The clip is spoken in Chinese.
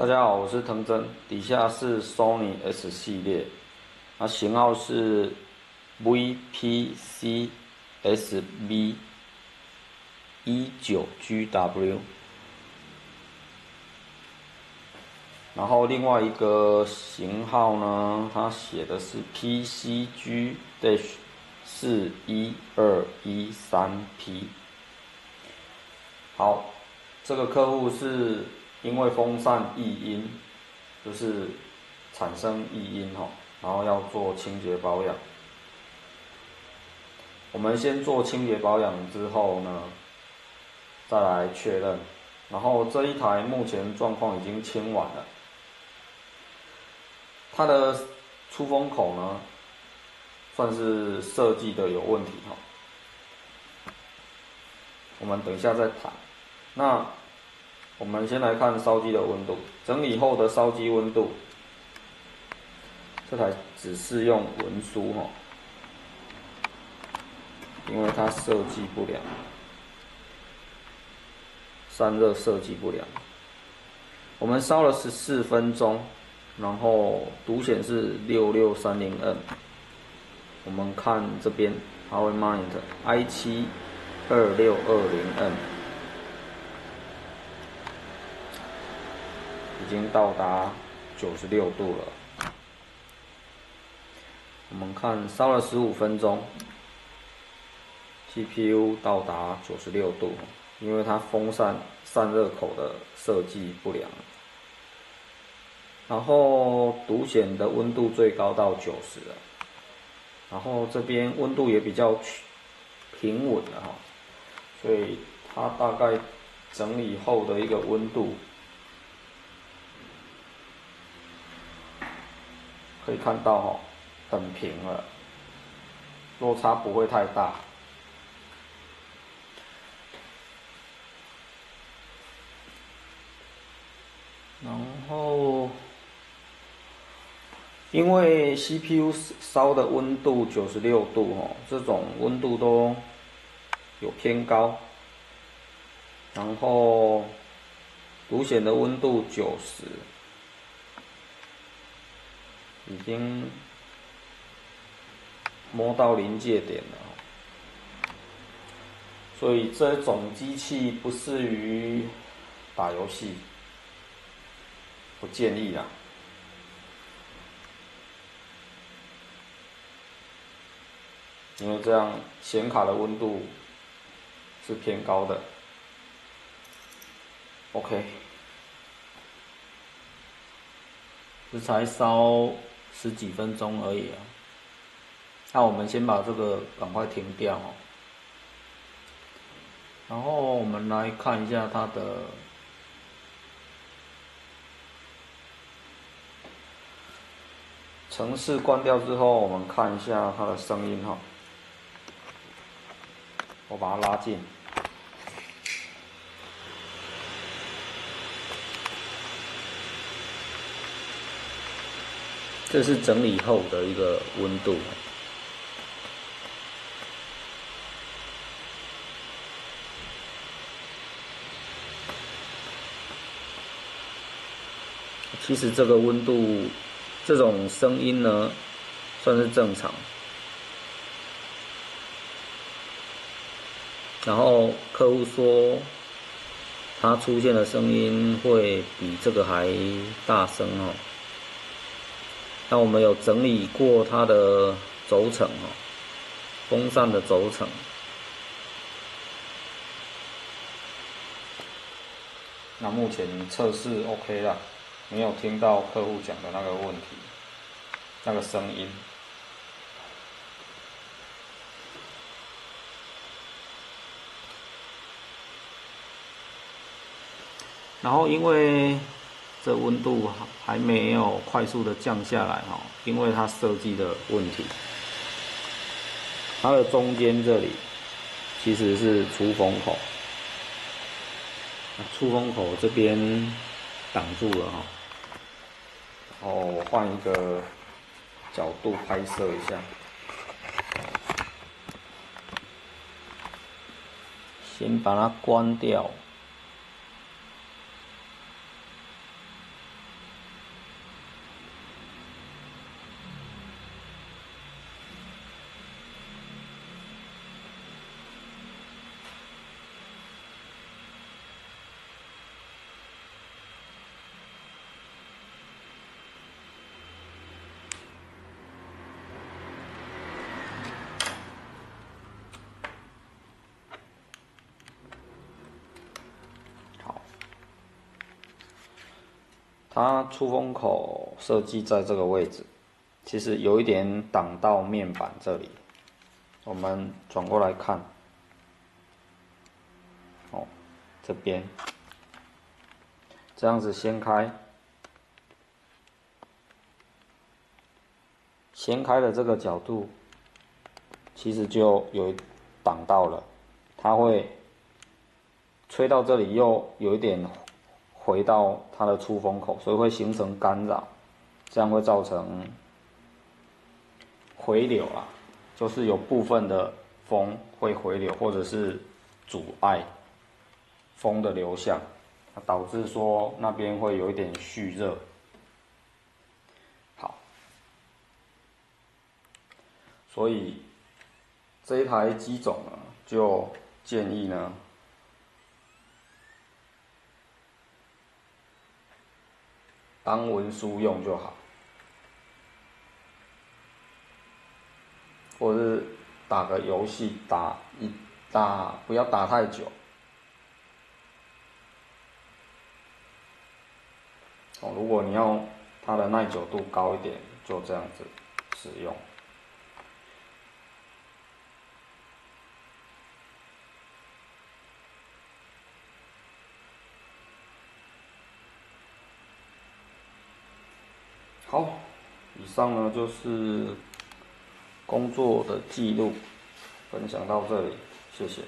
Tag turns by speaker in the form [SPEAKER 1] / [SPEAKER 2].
[SPEAKER 1] 大家好，我是藤真，底下是 Sony S 系列，那型号是 VPC-SV 19GW，然后另外一个型号呢，它写的是 PCG-41213P。好，这个客户是因为风扇异音，就是产生异音然后要做清洁保养。我们先做清洁保养之后呢，再来确认。然后这一台目前状况已经清完了，它的出风口呢，算是设计的有问题我们等一下再谈。那我们先来看烧机的温度，整理后的烧机温度，这台只适用文书因为它设计不良，散热设计不良。我们烧了14分钟，然后读显是6630M。我们看这边，它会 monitor i7-2620M。已经到达96度了。我们看烧了15分钟 ，GPU 到达96度，因为它风扇散热口的设计不良。然后读显的温度最高到90了，然后这边温度也比较平稳了所以它大概整理后的一个温度。可以看到很平了，落差不会太大。然后，因为 CPU 烧的温度96度这种温度都有偏高。然后，读显的温度90。已经摸到临界点了，所以这种机器不适于打游戏，不建议啦。因为这样显卡的温度是偏高的。OK， 这才烧10几分钟而已啊。那我们先把这个赶快停掉然后我们来看一下它的程式关掉之后，我们看一下它的声音我把它拉近。这是整理后的一个温度。其实这个温度，这种声音呢，算是正常。然后客户说，他出现的声音会比这个还大声那我们有整理过它的轴承风扇的轴承。那目前测试 OK 啦，没有听到客户讲的那个问题，那个声音。然后因为这温度还没有快速的降下来因为它设计的问题，它的中间这里其实是出风口，出风口这边挡住了然后我换一个角度拍摄一下，先把它关掉。它出风口设计在这个位置，其实有一点挡到面板这里。我们转过来看，哦，这边这样子掀开，掀开的这个角度，其实就有挡到了，它会吹到这里又有一点回到它的出风口，所以会形成干扰，这样会造成回流啊，就是有部分的风会回流，或者是阻碍风的流向，导致说那边会有一点蓄热。好，所以这一台机种呢，就建议呢，当文书用就好，或者是打个游戏，打不要打太久。哦，如果你要它的耐久度高一点，就这样子使用。好，以上呢就是工作的记录，分享到这里，谢谢。